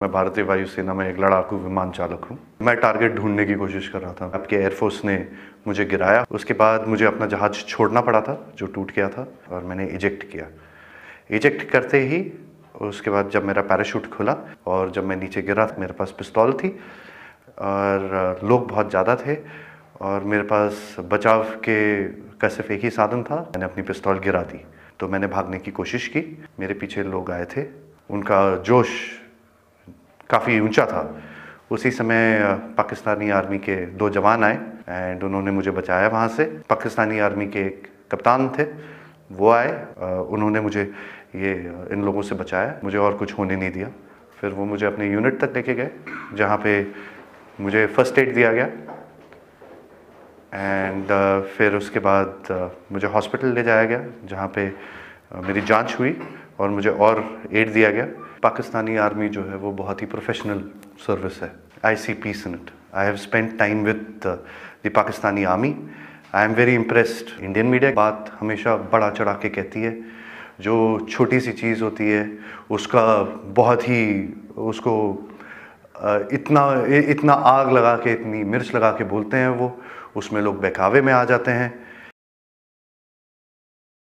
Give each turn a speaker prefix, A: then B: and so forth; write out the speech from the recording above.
A: मैं भारतीय वायुसेना में एक लड़ाकू विमान चालक हूँ। मैं टारगेट ढूंढने की कोशिश कर रहा था। आपके एयरफोर्स ने मुझे गिराया। उसके बाद मुझे अपना जहाज छोड़ना पड़ा था जो टूट गया था, और मैंने इजेक्ट किया। इजेक्ट करते ही उसके बाद जब मेरा पैराशूट खुला और जब मैं नीचे गिरा, मेरे पास पिस्तौल थी और लोग बहुत ज़्यादा थे और मेरे पास बचाव का सिर्फ एक ही साधन था। मैंने अपनी पिस्तौल गिरा दी तो मैंने भागने की कोशिश की। मेरे पीछे लोग आए थे, उनका जोश काफ़ी ऊंचा था। उसी समय पाकिस्तानी आर्मी के 2 जवान आए एंड उन्होंने मुझे बचाया वहाँ से। पाकिस्तानी आर्मी के एक कप्तान थे, वो आए, उन्होंने मुझे इन लोगों से बचाया, मुझे और कुछ होने नहीं दिया। फिर वो मुझे अपने यूनिट तक लेके गए जहाँ पे मुझे फर्स्ट एड दिया गया एंड फिर उसके बाद मुझे हॉस्पिटल ले जाया गया जहाँ पे मेरी जांच हुई और मुझे और एड दिया गया। पाकिस्तानी आर्मी जो है वो बहुत ही प्रोफेशनल सर्विस है। I see peace in it. I have spent time with the Pakistani army. I am very impressed. Indian media बात हमेशा बढ़ा चढ़ा के कहती है। जो छोटी सी चीज़ होती है उसका बहुत ही उसको इतना आग लगा के, इतनी मिर्च लगा के बोलते हैं वो, उसमें लोग बहकावे में आ जाते हैं।